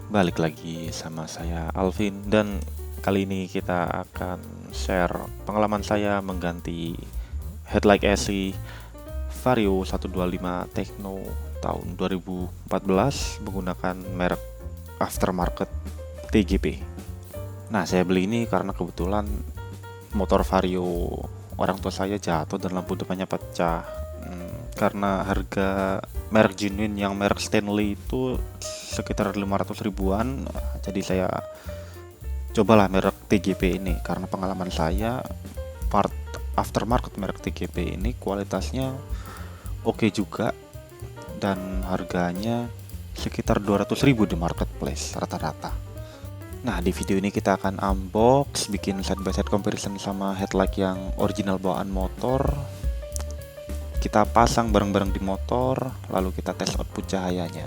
Balik lagi sama saya Alvin, dan kali ini kita akan share pengalaman saya mengganti headlight AC Vario 125 Tekno tahun 2014 menggunakan merek aftermarket TGP. Nah, saya beli ini karena kebetulan motor Vario orang tua saya jatuh dan lampu depannya pecah. Karena harga merek genuine yang merek Stanley itu sekitar 500 ribuan, jadi saya cobalah merek TGP ini karena pengalaman saya part aftermarket merek TGP ini kualitasnya oke juga dan harganya sekitar 200 ribu di marketplace rata-rata. Nah, di video ini kita akan unbox, bikin side by side comparison sama headlight yang original bawaan motor. Kita pasang bareng-bareng di motor, lalu kita tes output cahayanya.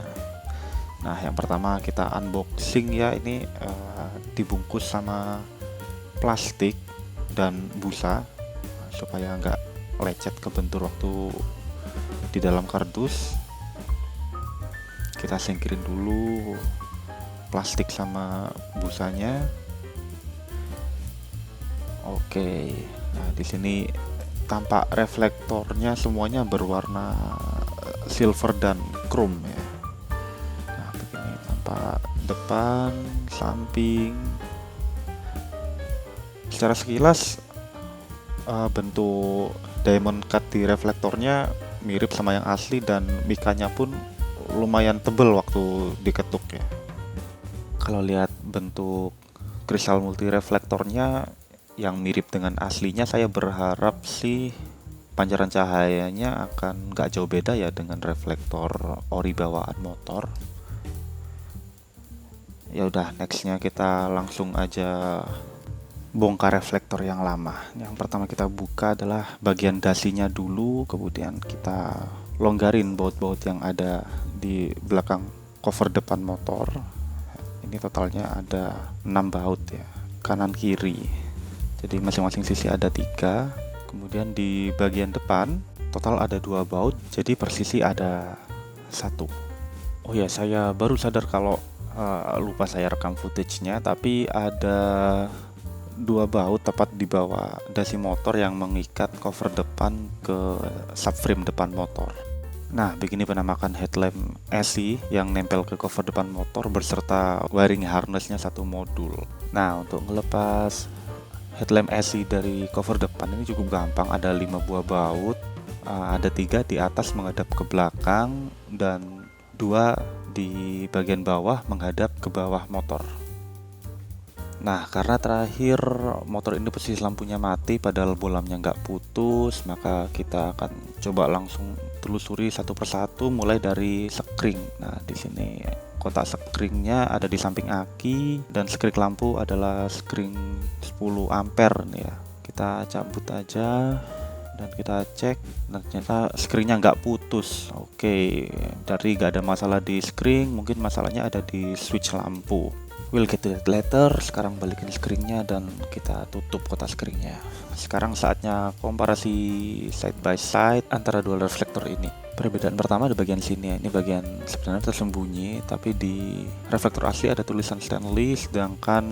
Nah, yang pertama kita unboxing ya, ini dibungkus sama plastik dan busa supaya nggak lecet kebentur waktu di dalam kardus. Kita singkirin dulu plastik sama busanya. Oke, nah di sini tampak reflektornya semuanya berwarna silver dan chrome ya. Nah, begini tampak depan, samping. Secara sekilas bentuk diamond cut di reflektornya mirip sama yang asli dan mikanya pun lumayan tebal waktu diketuk ya. Kalau lihat bentuk kristal multi reflektornya yang mirip dengan aslinya, saya berharap sih pancaran cahayanya akan nggak jauh beda ya dengan reflektor ori bawaan motor. Ya udah, nextnya kita langsung aja bongkar reflektor yang lama. Yang pertama kita buka adalah bagian dasinya dulu, kemudian kita longgarin baut-baut yang ada di belakang cover depan motor. Ini totalnya ada 6 baut ya, kanan kiri. Jadi masing-masing sisi ada 3. Kemudian di bagian depan total ada 2 baut, jadi per sisi ada 1. Oh ya, saya baru sadar kalau lupa saya rekam footage-nya, tapi ada 2 baut tepat di bawah dasi motor yang mengikat cover depan ke subframe depan motor. Nah, begini penampakan headlamp AC yang nempel ke cover depan motor beserta wiring harness-nya satu modul. Nah, untuk melepas headlamp AC dari cover depan ini cukup gampang. Ada 5 buah baut, ada 3 di atas menghadap ke belakang dan 2 di bagian bawah menghadap ke bawah motor. Nah, karena terakhir motor ini posisi lampunya mati padahal bolamnya nggak putus, maka kita akan coba langsung telusuri satu persatu mulai dari sekring. Nah, di sini kotak sekringnya ada di samping aki dan sekring lampu adalah sekring 10 ampere nih ya. Kita cabut aja dan kita cek, dan ternyata skringnya nggak putus. Oke, dari nggak ada masalah di skring, mungkin masalahnya ada di switch lampu. We'll get to that later. Sekarang balikin skringnya dan kita tutup kotak skringnya. Sekarang saatnya komparasi side by side antara dua reflektor ini. Perbedaan pertama di bagian sini ya. Ini bagian sebenarnya tersembunyi, tapi di reflektor asli ada tulisan Stanley, sedangkan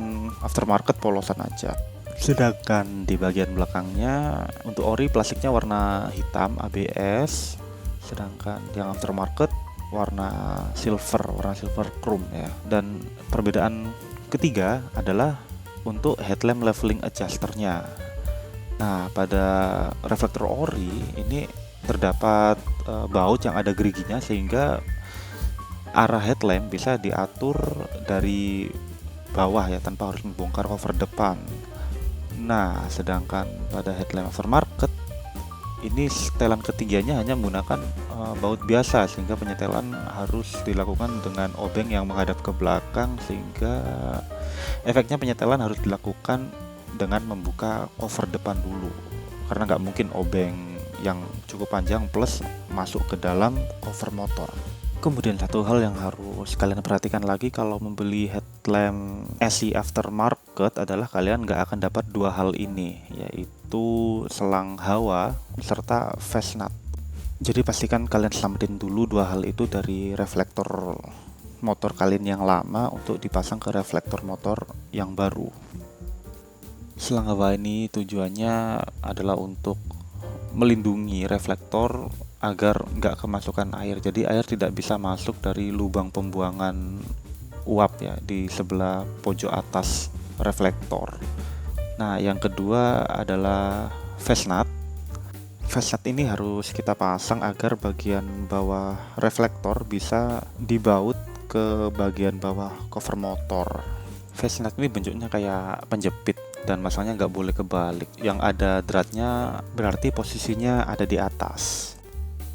aftermarket polosan aja. Sedangkan di bagian belakangnya untuk ori plastiknya warna hitam ABS, sedangkan yang aftermarket warna silver chrome ya. Dan perbedaan ketiga adalah untuk headlamp leveling adjusternya. Nah, pada reflektor ori ini terdapat baut yang ada geriginya sehingga arah headlamp bisa diatur dari bawah ya, tanpa harus membongkar cover depan. Nah, sedangkan pada headlamp aftermarket ini setelan ketiganya hanya menggunakan baut biasa, sehingga penyetelan harus dilakukan dengan obeng yang menghadap ke belakang, sehingga efeknya penyetelan harus dilakukan dengan membuka cover depan dulu, karena nggak mungkin obeng yang cukup panjang plus masuk ke dalam cover motor. Kemudian satu hal yang harus kalian perhatikan lagi kalau membeli headlamp AC aftermarket adalah kalian nggak akan dapat 2 hal ini, yaitu selang hawa serta face nut. Jadi pastikan kalian selamatin dulu 2 hal itu dari reflektor motor kalian yang lama untuk dipasang ke reflektor motor yang baru. Selang bawah ini tujuannya adalah untuk melindungi reflektor agar nggak kemasukan air. Jadi air tidak bisa masuk dari lubang pembuangan uap ya di sebelah pojok atas reflektor. Nah, yang kedua adalah face nut. Face nut ini harus kita pasang agar bagian bawah reflektor bisa dibaut ke bagian bawah cover motor. Face nut ini bentuknya kayak penjepit dan masangnya nggak boleh kebalik. Yang ada dratnya berarti posisinya ada di atas.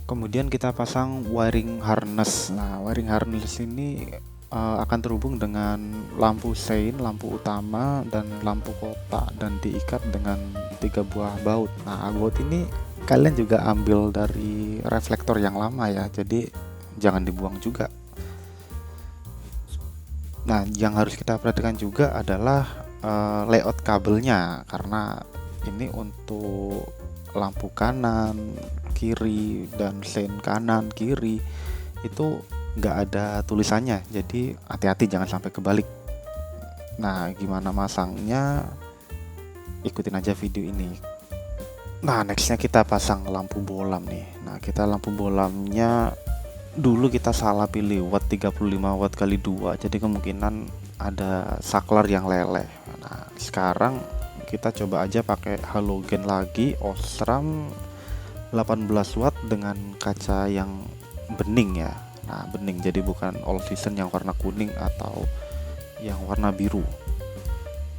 Kemudian kita pasang wiring harness. Nah, wiring harness ini akan terhubung dengan lampu sein, lampu utama, dan lampu kotak dan diikat dengan 3 buah baut. Nah, baut ini kalian juga ambil dari reflektor yang lama ya, jadi jangan dibuang juga. Nah, yang harus kita perhatikan juga adalah layout kabelnya, karena ini untuk lampu kanan, kiri, dan sein kanan, kiri itu nggak ada tulisannya, jadi hati-hati jangan sampai kebalik. Nah, gimana masangnya? Ikutin aja video ini. Nah, nextnya kita pasang lampu bolam nih. Nah, kita lampu bolamnya dulu kita salah pilih watt 35 watt kali 2, jadi kemungkinan ada saklar yang leleh. Nah, sekarang kita coba aja pakai halogen lagi, Osram 18 watt dengan kaca yang bening ya. Nah, bening, jadi bukan all season yang warna kuning atau yang warna biru.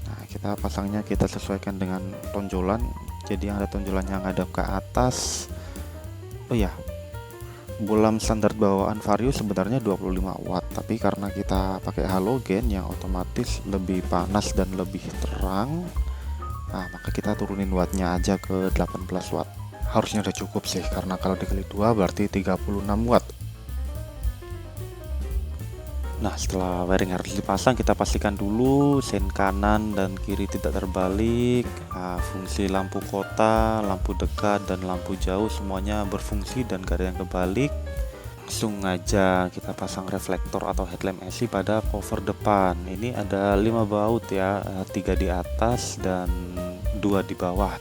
Nah, kita pasangnya kita sesuaikan dengan tonjolan, jadi yang ada tonjolan yang ngadap ke atas. Oh ya, bolam standar bawaan Vario sebenarnya 25 watt, tapi karena kita pakai halogen yang otomatis lebih panas dan lebih terang, nah maka kita turunin wattnya aja ke 18 watt. Harusnya udah cukup sih, karena kalau dikali 2 berarti 36 watt. Nah, setelah wiring harus dipasang, kita pastikan dulu sein kanan dan kiri tidak terbalik. Nah, fungsi lampu kota, lampu dekat, dan lampu jauh semuanya berfungsi dan gak ada yang kebalik. Langsung aja kita pasang reflektor atau headlamp AC pada cover depan. Ini ada 5 baut ya, 3 di atas dan 2 di bawah.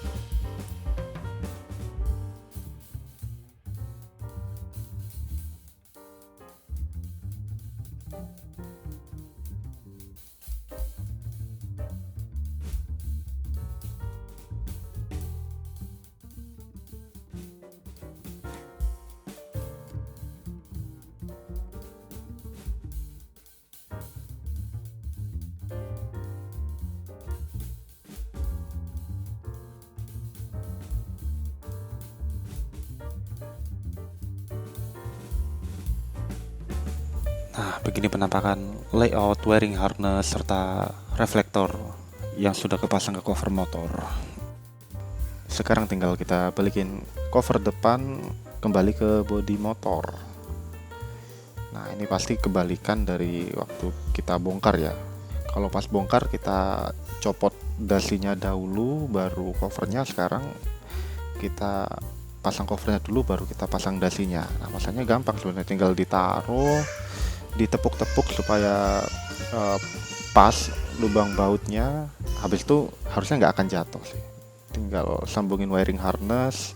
Nah, begini penampakan layout wiring harness serta reflektor yang sudah kepasang ke cover motor. Sekarang tinggal kita balikin cover depan kembali ke bodi motor. Nah, ini pasti kebalikan dari waktu kita bongkar ya. Kalau pas bongkar kita copot dasinya dahulu, baru covernya. Sekarang kita pasang covernya dulu, baru kita pasang dasinya. Nah, pasangnya gampang sebenarnya, tinggal ditaruh, ditepuk-tepuk supaya pas lubang bautnya. Habis itu harusnya nggak akan jatuh sih, tinggal sambungin wiring harness.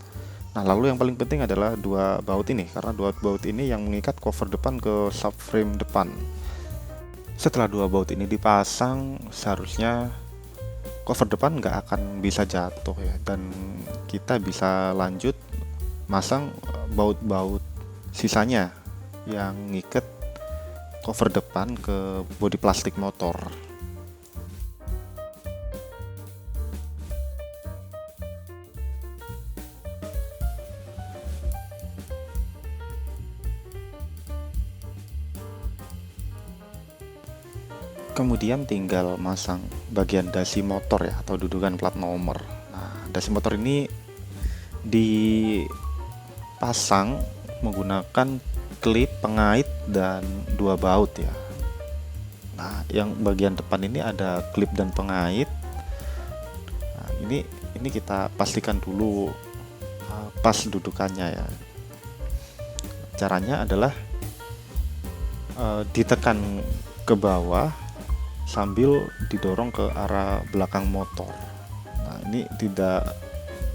Nah, lalu yang paling penting adalah 2 baut ini, karena 2 baut ini yang mengikat cover depan ke subframe depan. Setelah 2 baut ini dipasang, seharusnya cover depan nggak akan bisa jatuh ya, dan kita bisa lanjut masang baut-baut sisanya yang ngikat cover depan ke bodi plastik motor. Kemudian tinggal masang bagian dasi motor ya, atau dudukan plat nomor. Nah, dasi motor ini dipasang menggunakan klip pengait dan 2 baut ya. Nah, yang bagian depan ini ada klip dan pengait. Nah, ini kita pastikan dulu pas dudukannya ya. Caranya adalah ditekan ke bawah sambil didorong ke arah belakang motor. Nah, ini tidak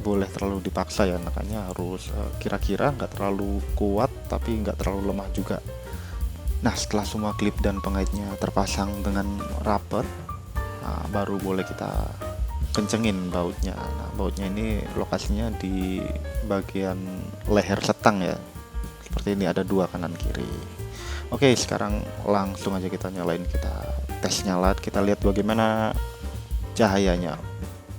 boleh terlalu dipaksa ya, makanya harus kira-kira nggak terlalu kuat tapi nggak terlalu lemah juga. Nah, setelah semua klip dan pengaitnya terpasang dengan rapat, nah, baru boleh kita kencengin bautnya. Nah, bautnya ini lokasinya di bagian leher setang ya, seperti ini, ada dua kanan kiri. Oke, sekarang langsung aja kita nyalain, kita tes nyala, kita lihat bagaimana cahayanya.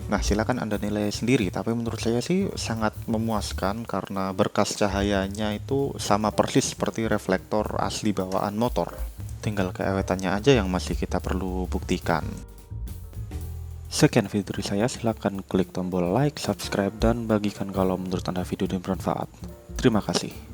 Nah, silakan Anda nilai sendiri, tapi menurut saya sih sangat memuaskan karena berkas cahayanya itu sama persis seperti reflektor asli bawaan motor. Tinggal keawetannya aja yang masih kita perlu buktikan. Sekian video dari saya, silakan klik tombol like, subscribe, dan bagikan kalau menurut Anda video ini bermanfaat. Terima kasih.